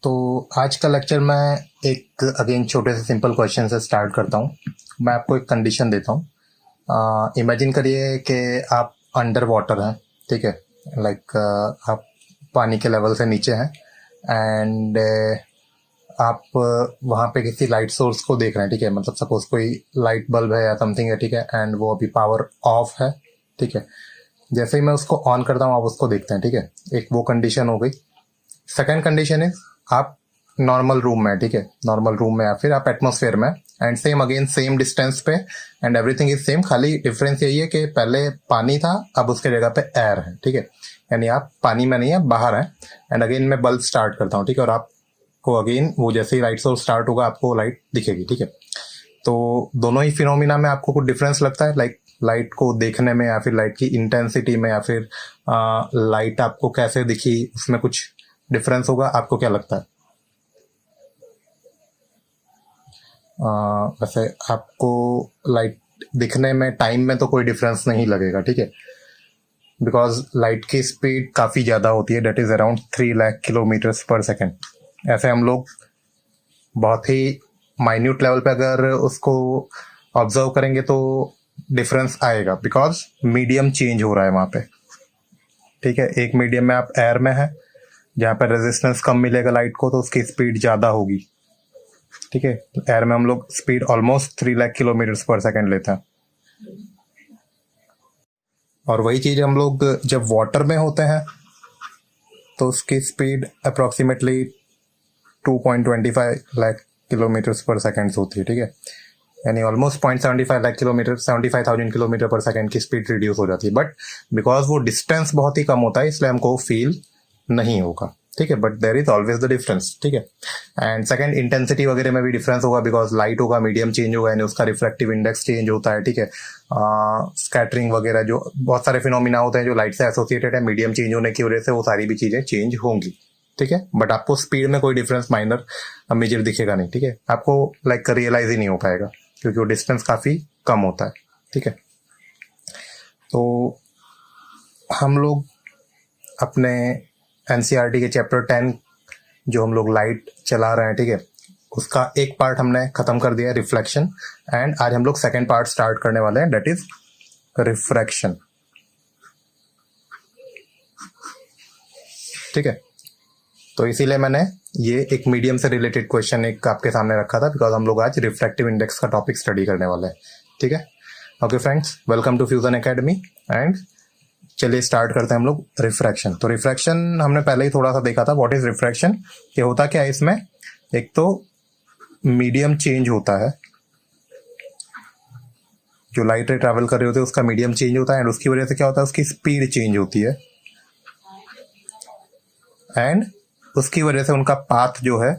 तो आज का लेक्चर मैं एक अगेन छोटे से सिंपल क्वेश्चन से स्टार्ट करता हूँ। मैं आपको एक कंडीशन देता हूँ। इमेजिन करिए कि आप अंडर वाटर हैं, ठीक है, लाइक आप पानी के लेवल से नीचे हैं एंड आप वहाँ पे किसी लाइट सोर्स को देख रहे हैं, ठीक है, मतलब सपोज कोई लाइट बल्ब है या समथिंग है, ठीक है, एंड वो अभी पावर ऑफ है, ठीक है। जैसे ही मैं उसको ऑन करता हूँ आप उसको देखते हैं, ठीक है। एक वो कंडीशन हो गई। सेकेंड कंडीशन इज आप नॉर्मल रूम में, ठीक है, नॉर्मल रूम में या फिर आप एटमोसफेयर में and same again same distance पे एंड एवरीथिंग इज सेम, खाली डिफरेंस यही है कि पहले पानी था अब उसके जगह पे एयर है, ठीक है। यानी आप पानी में नहीं है, बाहर हैं एंड अगेन मैं बल्ब स्टार्ट करता हूँ, ठीक है, और आपको अगेन वो जैसे ही लाइट सोर्स स्टार्ट होगा आपको लाइट दिखेगी, ठीक है। तो दोनों ही फिनोमिना में आपको कुछ डिफरेंस लगता है, लाइक लाइट को देखने में या फिर लाइट की इंटेंसिटी में या फिर लाइट आपको कैसे दिखी उसमें कुछ डिफरेंस होगा? आपको क्या लगता है? वैसे आपको लाइट दिखने में टाइम में तो कोई डिफरेंस नहीं लगेगा, ठीक है, बिकॉज लाइट की स्पीड काफ़ी ज़्यादा होती है, that is around 3 lakh kilometres पर सेकेंड। ऐसे हम लोग बहुत ही माइन्यूट लेवल पे अगर उसको ऑब्जर्व करेंगे तो डिफरेंस आएगा, बिकॉज मीडियम चेंज हो रहा है वहाँ पे, ठीक है। एक मीडियम में आप एयर में है जहाँ पर रेजिस्टेंस कम मिलेगा लाइट को तो उसकी स्पीड ज़्यादा होगी, ठीक है। एयर में हम लोग स्पीड ऑलमोस्ट 3 लाख किलोमीटर्स पर सेकेंड लेते हैं, और वही चीज़ हम लोग जब वाटर में होते हैं तो उसकी स्पीड अप्रॉक्सीमेटली 2.25 लाख किलोमीटर्स पर सेकेंड होती है, ठीक है। यानी ऑलमोस्ट 0.75 लाख किलोमीटर, 75,000 किलोमीटर पर सेकेंड की स्पीड रिड्यूस हो जाती है, बट बिकॉज वो डिस्टेंस बहुत ही कम होता है इसलिए हमको फील नहीं होगा, ठीक है। But there is always the difference, ठीक है। एंड सेकंड, इंटेंसिटी वगैरह में भी डिफरेंस होगा, बिकॉज लाइट होगा मीडियम चेंज होगा यानी उसका रिफ्रैक्टिव इंडेक्स चेंज होता है, ठीक है। स्कैटरिंग वगैरह जो बहुत सारे फिनोमिना होते हैं जो लाइट से एसोसिएटेड है, मीडियम चेंज होने की वजह से वो सारी भी चीज़ें चेंज होंगी, ठीक है। बट आपको स्पीड में कोई डिफरेंस माइनर मेजर दिखेगा नहीं, ठीक है। आपको लाइक रियलाइज ही नहीं हो पाएगा क्योंकि वो डिस्टेंस काफ़ी कम होता है, ठीक है। तो हम लोग अपने एनसीईआरटी के चैप्टर 10 जो हम लोग लाइट चला रहे हैं, ठीक है, उसका एक पार्ट हमने खत्म कर दिया है, रिफ्लेक्शन, एंड आज हम लोग सेकेंड पार्ट स्टार्ट करने वाले हैं, डेट इज रिफ्रैक्शन, ठीक है। तो इसीलिए मैंने ये एक मीडियम से रिलेटेड क्वेश्चन एक आपके सामने रखा था, बिकॉज हम लोग आज रिफ्रैक्टिव इंडेक्स का टॉपिक स्टडी करने वाले हैं, ठीक है। Okay friends, welcome to Fusion Academy and चलिए स्टार्ट करते हैं हम लोग रिफ्रैक्शन। तो रिफ्रैक्शन हमने पहले ही थोड़ा सा देखा था, व्हाट इज रिफ्रैक्शन, ये होता क्या है इसमें, एक तो मीडियम चेंज होता है, जो लाइट रे ट्रैवल कर रही होती है उसका मीडियम चेंज होता है एंड उसकी वजह से क्या होता है, उसकी स्पीड चेंज होती है एंड उसकी वजह से उनका पाथ जो है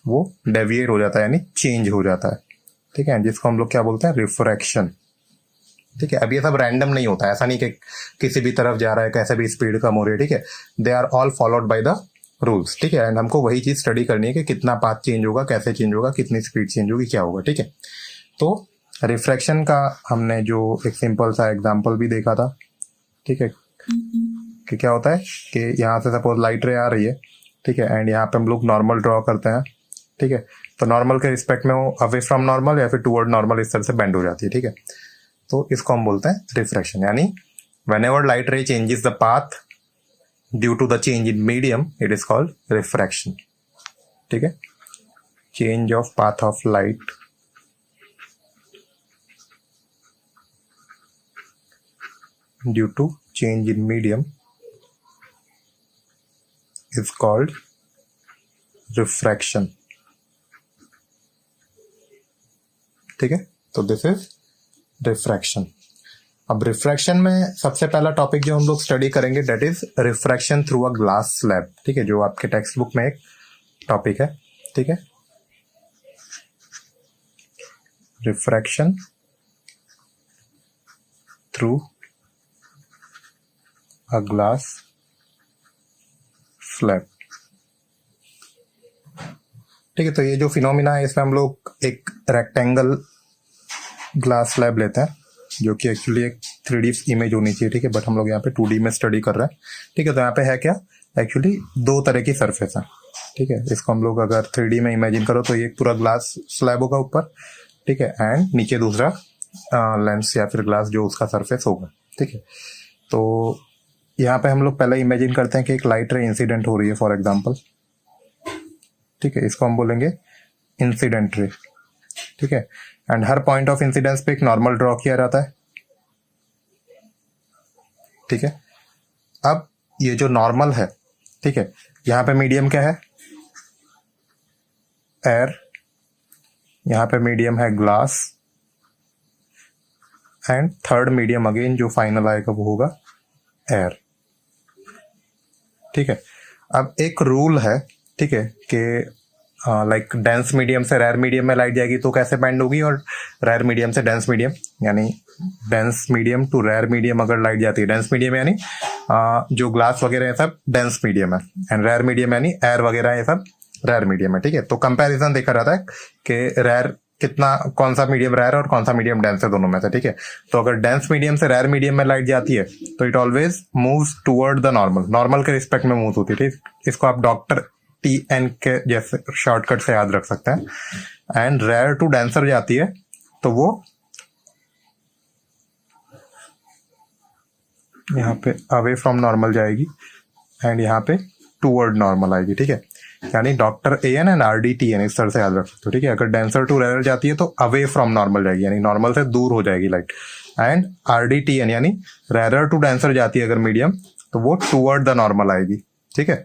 वो डेविएट हो जाता है यानी चेंज हो जाता है, ठीक है, जिसको हम लोग क्या बोलते हैं, रिफ्रैक्शन, ठीक है। अब ये सब रैंडम नहीं होता है, ऐसा नहीं कि किसी भी तरफ जा रहा है कैसे भी स्पीड कम हो रही है, ठीक है। They are all followed by the rules, ठीक है। एंड हमको वही चीज स्टडी करनी है कि कितना पाथ चेंज होगा, कैसे चेंज होगा, कितनी स्पीड चेंज होगी, क्या होगा, ठीक है। तो रिफ्रैक्शन का हमने जो एक सिंपल सा एग्जाम्पल भी देखा था, ठीक है, कि क्या होता है कि यहाँ से सपोज लाइट रे आ रही है, ठीक है, एंड यहाँ पे हम लोग नॉर्मल ड्रॉ करते हैं, ठीक है। तो नॉर्मल के रिस्पेक्ट में वो अवे फ्रॉम नॉर्मल या फिर टुवर्ड नॉर्मल इस तरह से बेंड हो जाती है, ठीक है। तो इसको हम बोलते हैं रिफ्रैक्शन, यानी whenever light ray changes the path due to the change in medium it is called refraction, ठीक है। Change of path of light due to change in medium is called refraction, ठीक है। तो दिस इज रिफ्रैक्शन। अब refraction में सबसे पहला topic जो हम लोग स्टडी करेंगे that is refraction through a glass slab, ठीक है, जो आपके टेक्स्ट बुक में एक टॉपिक है, ठीक है, refraction through a glass slab, ठीक है। तो ये जो फिनोमिना है इसमें हम लोग एक रेक्टेंगल ग्लास स्लैब लेते हैं जो कि एक्चुअली एक 3D इमेज होनी चाहिए, ठीक है, बट हम लोग यहाँ पे 2D में स्टडी कर रहे हैं, ठीक है। तो यहाँ पे है क्या, एक्चुअली दो तरह की सरफेस है, ठीक है। इसको हम लोग अगर 3D में इमेजिन करो तो ये पूरा ग्लास स्लैब होगा ऊपर, ठीक है, एंड नीचे दूसरा लेंस या फिर ग्लास जो उसका सरफेस होगा, ठीक है। तो यहाँ पे हम लोग पहले इमेजिन करते हैं कि एक लाइट रे इंसिडेंट हो रही है फॉर एग्जांपल, ठीक है, इसको हम बोलेंगे इंसिडेंट रे, ठीक है। And her point of incidence पे एक नॉर्मल ड्रॉ किया जाता है, ठीक है। अब ये जो नॉर्मल है, ठीक है, यहाँ पे मीडियम क्या है, एयर, यहाँ पे मीडियम है glass, and third medium again जो फाइनल आएगा वो होगा एयर, ठीक है। अब एक रूल है, ठीक है, कि लाइक डेंस मीडियम से रेयर मीडियम में लाइट जाएगी तो कैसे बेंड होगी, और रेयर मीडियम से डेंस मीडियम, यानी dense medium to rare medium अगर लाइट जाती है, डेंस मीडियम यानी जो ग्लास वगैरह है सब डेंस मीडियम है, एंड रेयर मीडियम यानी एयर वगैरह है सब रेयर मीडियम है, ठीक है। तो कंपैरिजन देखा रहता है कि रेयर कितना, कौन सा मीडियम रेयर और कौन सा मीडियम डेंस है दोनों में से, ठीक है। तो अगर डेंस मीडियम से रेयर मीडियम में लाइट जाती है तो it always moves toward the normal, normal के रिस्पेक्ट में मूव होती है, ठीक। इसको आप डॉक्टर TN के जैसे शॉर्टकट से याद रख सकते हैं। एंड रेयर टू डेंसर जाती है तो वो यहाँ पे अवे फ्रॉम नॉर्मल जाएगी एंड यहाँ पे टूवर्ड नॉर्मल आएगी, ठीक है। यानी डॉक्टर AN एंड RDTN इस तरह से याद रख सकते हो, ठीक है। अगर डेंसर टू रेयर जाती है तो अवे फ्रॉम नॉर्मल जाएगी, यानी नॉर्मल से दूर हो जाएगी लाइट। एंड RDTN यानी रेयर टू डेंसर जाती है अगर मीडियम तो वो टूवर्ड द नॉर्मल आएगी, ठीक है।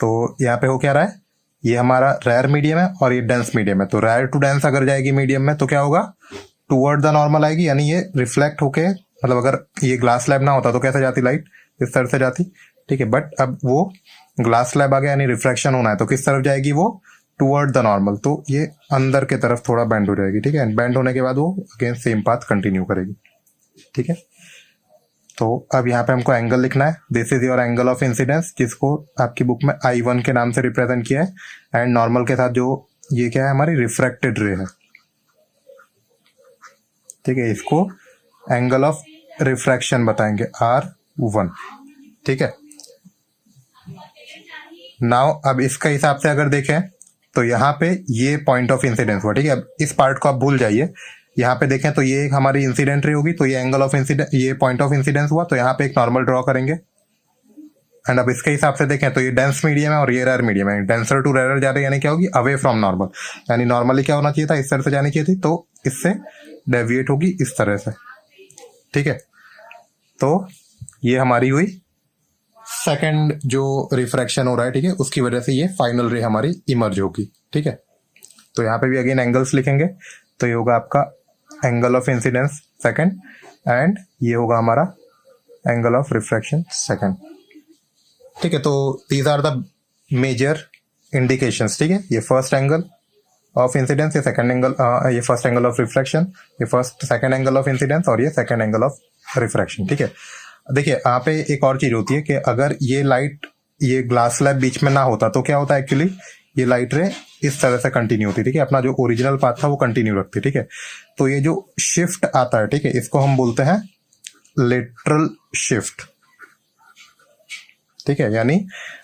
तो यहाँ पे हो क्या रहा है, ये हमारा रेयर मीडियम है और ये डेंस मीडियम है, तो रेयर टू डेंस अगर जाएगी मीडियम में तो क्या होगा, टूवर्ड द नॉर्मल आएगी, यानी ये रिफ्लेक्ट होके, मतलब अगर ये ग्लास स्लैब ना होता तो कैसे जाती लाइट, इस तरह से जाती, ठीक है। बट अब वो ग्लास स्लैब आ गया यानी रिफ्लेक्शन होना है तो किस तरफ जाएगी, वो टूवर्ड द नॉर्मल, तो ये अंदर के तरफ थोड़ा बेंड हो जाएगी, ठीक है। बेंड होने के बाद वो अगेन सेम पाथ कंटिन्यू करेगी, ठीक है। तो अब यहाँ पे हमको एंगल लिखना है, this is your angle of incidence, जिसको आपकी बुक में I1 के नाम से रिप्रेजेंट किया है। एंड नॉर्मल के साथ जो ये क्या है, हमारी रिफ्रैक्टेड रे है, ठीक है। इसको एंगल ऑफ रिफ्रैक्शन बताएंगे R1, ठीक है। नाउ अब इसका हिसाब से अगर देखें तो यहाँ पे ये पॉइंट ऑफ इंसिडेंस हुआ, ठीक है। अब इस पार्ट को आप भूल जाइए, यहाँ पे देखें तो ये एक हमारी इंसिडेंट रे होगी, तो ये एंगल ऑफ इंसिडेंस, ये पॉइंट ऑफ इंसिडेंस हुआ, तो यहाँ पे एक नॉर्मल ड्रॉ करेंगे। एंड अब इसके हिसाब से देखें तो ये डेंस मीडियम है और ये रेयर मीडियम है, डेंसर टू रेयर जा रहे यानी क्या होगी, अवे फ्रॉम नॉर्मल, यानी नॉर्मली क्या होना चाहिए था, इस तरह से जानी चाहिए थी, तो इससे डेविएट होगी इस तरह से, ठीक है। तो ये हमारी हुई सेकंड जो रिफ्रैक्शन हो रहा है, ठीक है, उसकी वजह से ये फाइनल रे हमारी इमर्ज होगी, ठीक है। तो यहाँ पे भी अगेन एंगल्स लिखेंगे, तो ये होगा आपका angle of incidence second and ये होगा हमारा एंगल ऑफ रिफ्रैक्शन सेकंड, ठीक है। तो these are the major indications, ठीक है। ये फर्स्ट एंगल ऑफ इंसिडेंस, ये सेकंड एंगल, ये फर्स्ट एंगल ऑफ रिफ्रैक्शन, ये first second angle of incidence और ये सेकंड एंगल ऑफ रिफ्रैक्शन, ठीक है। देखिए यहाँ पे एक और चीज होती है कि अगर ये लाइट, ये ग्लास स्लैब बीच में ना होता तो क्या होता है, एक्चुअली ये लाइट रे इस तरह से कंटिन्यू होती है, ठीक है। अपना जो ओरिजिनल पाथ था वो कंटिन्यू रखती है, ठीक है। तो ये जो शिफ्ट आता है, ठीक है, इसको हम बोलते हैं लेटरल शिफ्ट, ठीक है। यानी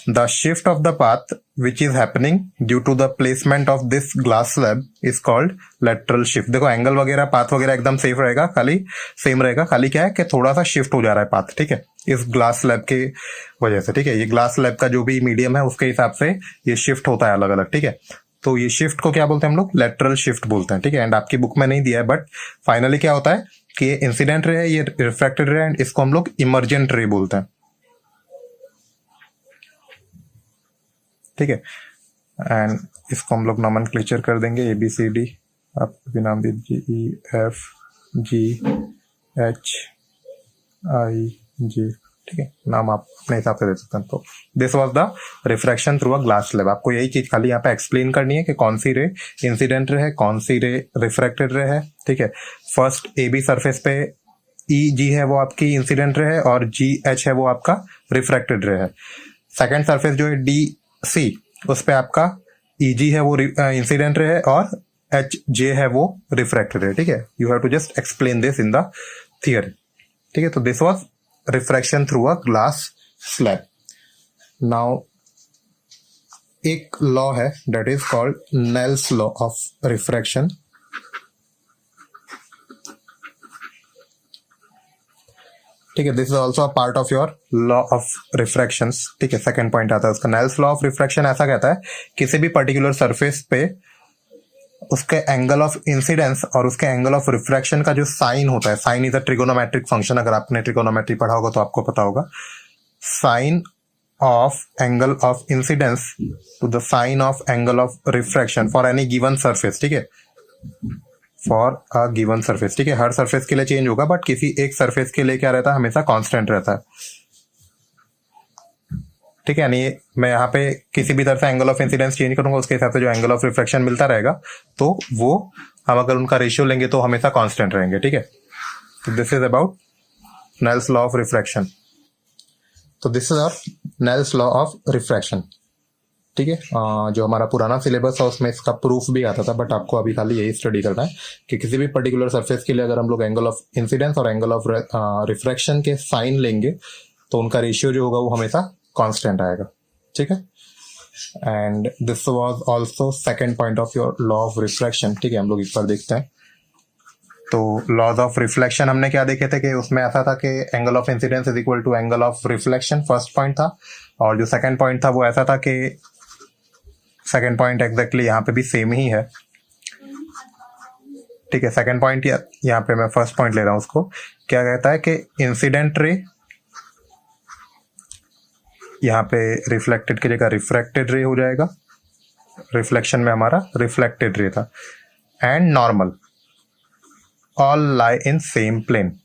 the shift of the path which is happening due to the placement of this glass slab is called lateral shift. देखो एंगल वगैरह, पाथ वगैरह एकदम सेफ रहेगा, खाली सेम रहेगा, खाली क्या है कि थोड़ा सा शिफ्ट हो जा रहा है पाथ, ठीक है, इस ग्लास स्लैब के वजह से, ठीक है। ये ग्लास स्लैब का जो भी मीडियम है उसके हिसाब से ये शिफ्ट होता है अलग अलग, ठीक है। तो ये शिफ्ट को क्या बोलते हैं हम लोग, लेटरल शिफ्ट बोलते हैं, ठीक है। एंड आपकी बुक में नहीं दिया है, बट फाइनली क्या होता है कि ये इंसिडेंट रे है, ये रिफ्रैक्टेड रे, एंड इसको हम लोग इमर्जेंट रे बोलते हैं, ठीक है। एंड इसको हम लोग नोमेनक्लेचर कर देंगे ABCD, आप भी नाम दीजिए EFGHIJ, ठीक है, नाम आप अपने हिसाब से दे सकते हैं। तो this was the refraction through a glass slab. आपको यही चीज खाली यहाँ पे एक्सप्लेन करनी है कि कौन सी रे इंसिडेंट रे है, कौन सी रे रिफ्रैक्टेड रे है, ठीक है। फर्स्ट AB सरफेस पे EG है वो आपकी इंसिडेंट रे है और GH है वो आपका रिफ्रैक्टेड रे है। सेकेंड सरफेस जो है DC, उस पे आपका EG है वो इंसिडेंट रे है और HJ है वो रिफ्रैक्टेड रे, ठीक है। You have to just explain this in the theory, ठीक है। तो this was refraction through a glass slab. Now एक लॉ है that is called Snell's law of refraction. ठीक है, this is also a part of your law of refraction. ठीक है, second point आता है उसका। नेल्स लॉ ऑफ रिफ्रैक्शन ऐसा कहता है किसी भी पर्टिकुलर सरफेस पे उसके एंगल ऑफ इंसिडेंस और उसके एंगल ऑफ रिफ्रैक्शन का जो साइन होता है, sine is a trigonometric function, अगर आपने ट्रिगोनोमेट्री पढ़ा होगा तो आपको पता होगा, sine of angle of incidence to the sine of angle of refraction for any given surface. ठीक है, फॉर अ गिवन सरफेस। ठीक है, हर सरफेस के लिए चेंज होगा बट किसी एक सरफेस के लिए क्या रहता है, हमेशा कांस्टेंट रहता है। ठीक है, यानी मैं यहाँ पे किसी भी तरह से एंगल ऑफ इंसिडेंस चेंज करूंगा, उसके हिसाब से जो एंगल ऑफ रिफ्रैक्शन मिलता रहेगा, तो वो हम अगर उनका रेशियो लेंगे तो हमेशा कांस्टेंट रहेंगे। ठीक है, तो this is about Snell's law of refraction. तो this is our Snell's law of refraction. ठीक है, जो हमारा पुराना सिलेबस है उसमें इसका प्रूफ भी आता था, बट आपको अभी खाली यही स्टडी करना है कि किसी भी पर्टिकुलर सरफेस के लिए अगर हम लोग एंगल ऑफ इंसिडेंस और एंगल ऑफ रिफ्रैक्शन के साइन लेंगे तो उनका रेशियो जो होगा वो हमेशा कांस्टेंट आएगा। ठीक है, and this was also second point of your law of refraction. ठीक है, हम लोग इस पर देखते हैं। तो लॉज ऑफ रिफ्लेक्शन हमने क्या देखे थे कि उसमें ऐसा था कि angle of incidence is equal to angle of reflection, first point था। और जो सेकंड पॉइंट था वो ऐसा था कि सेकंड पॉइंट एग्जैक्टली यहाँ पे भी सेम ही है। ठीक है, सेकंड पॉइंट यहाँ पे मैं फर्स्ट पॉइंट ले रहा हूँ, उसको क्या कहता है कि इंसिडेंट रे यहाँ पे रिफ्लेक्टेड की जगह रिफ्रैक्टेड रे हो जाएगा, रिफ्लेक्शन में हमारा रिफ्लेक्टेड रे था, and normal all lie in same plane.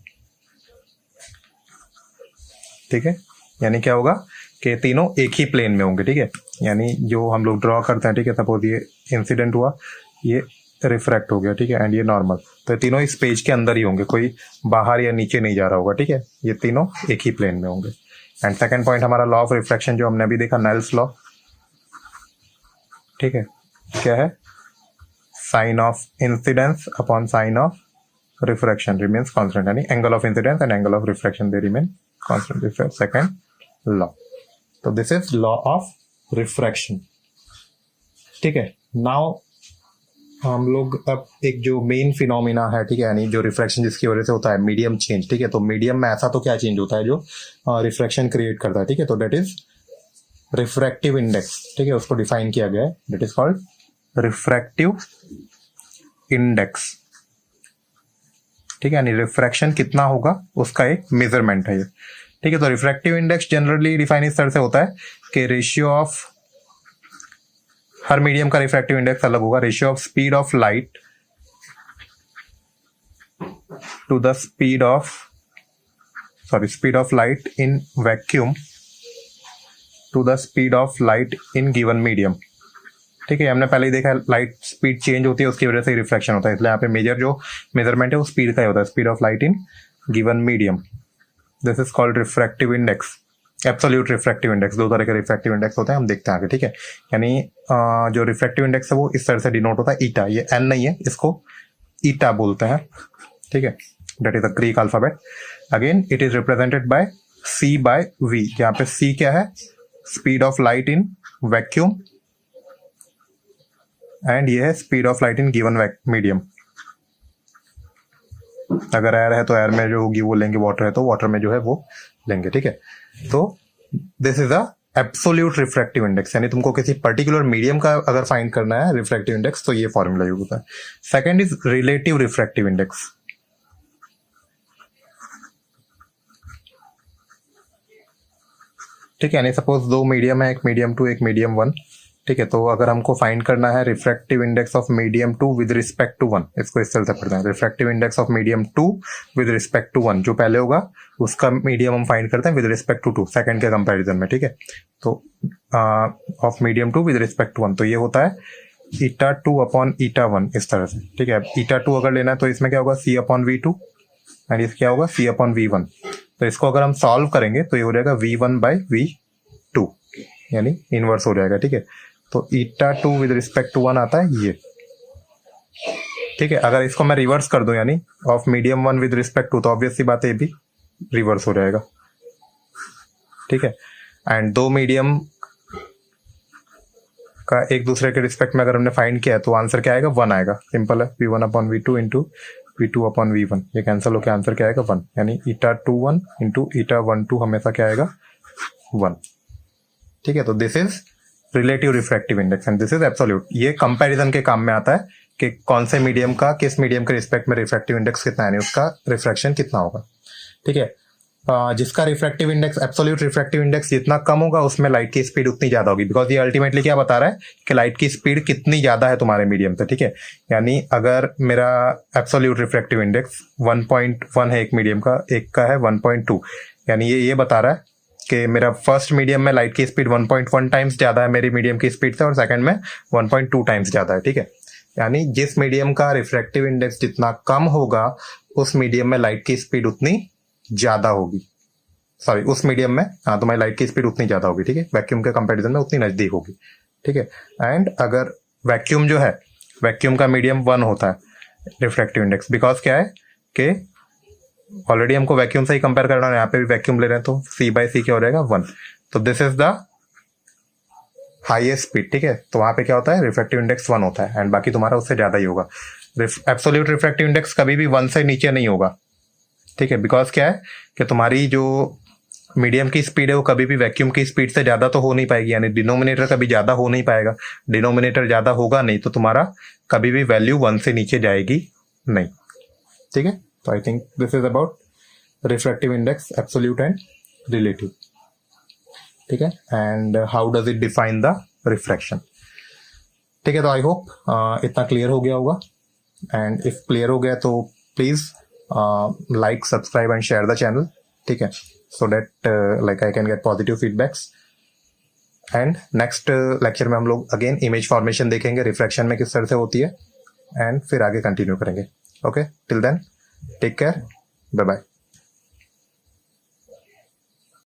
ठीक है, यानी क्या होगा कि तीनों एक ही प्लेन में होंगे। ठीक है, यानी जो हम लोग ड्रॉ करते हैं, ठीक है, सपोज ये इंसिडेंट हुआ, ये रिफ्रैक्ट हो गया, ठीक है, एंड ये नॉर्मल, तो तीनों इस पेज के अंदर ही होंगे, कोई बाहर या नीचे नहीं जा रहा होगा। ठीक है, ये तीनों एक ही प्लेन में होंगे। एंड सेकंड पॉइंट हमारा लॉ ऑफ रिफ्रैक्शन जो हमने अभी देखा, नेल्स लॉ। ठीक है, क्या है, sine of incidence upon sine of refraction remains constant, यानी angle of incidence and angle of refraction they remain constant. This is second law. तो this is law of refraction. ठीक है, नाउ हम लोग अब एक जो मेन फिनोमिना है, ठीक है, यानी जो रिफ्रैक्शन जिसकी वजह से होता है, मीडियम चेंज। ठीक है, तो मीडियम में ऐसा तो क्या चेंज होता है जो रिफ्रैक्शन क्रिएट करता है। ठीक है, तो दैट इज रिफ्रैक्टिव इंडेक्स। ठीक है, उसको डिफाइन किया गया है, that is called refractive index. ठीक है, यानी रिफ्रैक्शन कितना होगा उसका एक मेजरमेंट है ये। ठीक है, तो रिफ्रैक्टिव इंडेक्स जनरली डिफाइन इस तरह से होता है कि रेशियो ऑफ, हर मीडियम का रिफ्रैक्टिव इंडेक्स अलग होगा, ratio of speed of light to the speed of light in vacuum to the speed of light in given medium. ठीक है, हमने पहले ही देखा है लाइट स्पीड चेंज होती है, उसकी वजह से रिफ्रैक्शन होता है, इसलिए यहाँ पे मेजर जो मेजरमेंट है वो स्पीड का ही होता है, speed of light in given medium. This is called refractive index, absolute refractive index. दो तरह के रिफ्रैक्टिव इंडेक्स होते हैं, हम देखते हैं आगे। ठीक है, यानी जो रिफ्रैक्टिव इंडेक्स है वो इस तरह से डिनोट होता है, ईटा, ये एन नहीं है, इसको ईटा बोलते हैं। ठीक है, that is the Greek alphabet. Again it is represented by C by V. यहाँ पे सी क्या है, speed of light in vacuum, and ये है speed of light in given medium. अगर एयर है तो एयर में जो होगी वो लेंगे, वाटर है तो वाटर में जो है वो लेंगे। ठीक है, तो this is a absolute refractive index, यानी तुमको किसी पर्टिकुलर मीडियम का अगर फाइंड करना है रिफ्रैक्टिव इंडेक्स तो ये फॉर्मूला यूज होता है। Second is relative refractive index. ठीक है, यानी सपोज दो मीडियम है, एक मीडियम 2 एक मीडियम 1। ठीक है, तो अगर हमको फाइंड करना है refractive index of medium 2 with respect to 1, इसको इस तरह से पढ़ते हैं, refractive index of medium 2 with respect to 1, जो पहले होगा उसका मीडियम हम फाइंड करते हैं विद रिस्पेक्ट टू 2, सेकंड के कंपैरिजन में। ठीक है, तो of medium 2 with respect to 1, तो ये होता है ईटा 2 अपॉन ईटा 1, इस तरह से। ठीक है, ईटा 2 अगर लेना है तो इसमें क्या होगा, सी अपॉन V2, एंड इस क्या होगा, सी अपॉन V1। तो इसको अगर हम सॉल्व करेंगे तो ये हो जाएगा V1 बाई V2, यानी इनवर्स हो जाएगा। ठीक है, तो ईटा 2 विद रिस्पेक्ट टू 1 आता है ये। ठीक है, अगर इसको मैं रिवर्स कर दूं, यानी of medium 1 with respect to, तो ऑब्वियस सी बात है ये भी रिवर्स हो जाएगा। ठीक है, एंड दो मीडियम का एक दूसरे के रिस्पेक्ट में अगर हमने फाइंड किया है तो आंसर क्या आएगा, 1 आएगा। सिंपल है, v1 upon v2 into v2 upon v1, ये कैंसिल होकर आंसर क्या आएगा 1, यानी eta21 इंटू eta12 हमेशा क्या आएगा 1। ठीक है, तो this is relative refractive index and this is absolute. ये कंपैरिजन के काम में आता है कि कौन से मीडियम का किस मीडियम के रिस्पेक्ट में रिफ्रैक्टिव इंडेक्स कितना है, उसका रिफ्रैक्शन कितना होगा। ठीक है, जिसका refractive index absolute refractive index जितना कम होगा उसमें लाइट की स्पीड उतनी ज्यादा होगी, बिकॉज ये अल्टीमेटली क्या बता रहा है कि लाइट की स्पीड कितनी ज्यादा है तुम्हारे मीडियम से। ठीक है, यानी अगर मेरा एब्सोल्यूट रिफ्रैक्टिव इंडेक्स 1.1 है एक मीडियम का, एक का है 1.2, यानी ये बता रहा है कि मेरा फर्स्ट मीडियम में लाइट की स्पीड 1.1 टाइम्स ज्यादा है मेरी मीडियम की स्पीड से, और सेकंड में 1.2 टाइम्स ज्यादा है। ठीक है, यानी जिस मीडियम का रिफ्रैक्टिव इंडेक्स जितना कम होगा उस मीडियम में लाइट की स्पीड उतनी ज्यादा होगी, सॉरी उस मीडियम में तुम्हारी लाइट की स्पीड उतनी ज्यादा होगी। ठीक है, वैक्यूम के कंपैरिजन में उतनी नजदीक होगी। ठीक है, एंड अगर वैक्यूम जो है, वैक्यूम का मीडियम 1 होता है रिफ्रैक्टिव इंडेक्स, बिकॉज क्या है कि ऑलरेडी हमको वैक्यूम से ही कंपेयर करना है, यहाँ पे भी वैक्यूम ले रहे हैं तो c/c क्या हो जाएगा 1। तो this is the highest speed. ठीक है, तो वहां पे क्या होता है, रिफ्रैक्टिव इंडेक्स 1 होता है एंड बाकी तुम्हारा उससे ज्यादा ही होगा। एब्सोल्यूट रिफ्रैक्टिव इंडेक्स कभी भी 1 से नीचे नहीं होगा। ठीक है, बिकॉज क्या है कि तुम्हारी जो मीडियम की स्पीड है वो कभी भी वैक्यूम की स्पीड से ज्यादा तो हो नहीं पाएगी, यानी डिनोमिनेटर कभी ज्यादा हो नहीं पाएगा। डिनोमिनेटर ज्यादा होगा नहीं तो तुम्हारा कभी भी वैल्यू 1 से नीचे जाएगी नहीं। ठीक है, तो I think this is about refractive index absolute and relative. ठीक है, and how does it define the refraction. ठीक है, तो आई होप इतना क्लियर हो गया होगा, एंड इफ क्लियर हो गया तो please like, subscribe and share the channel. ठीक है, so that like I can get positive feedbacks। And next lecture में हम लोग अगेन इमेज फॉर्मेशन देखेंगे, रिफ्रैक्शन में किस तरह से होती है, एंड फिर आगे कंटिन्यू करेंगे। Okay, till then take care, bye bye.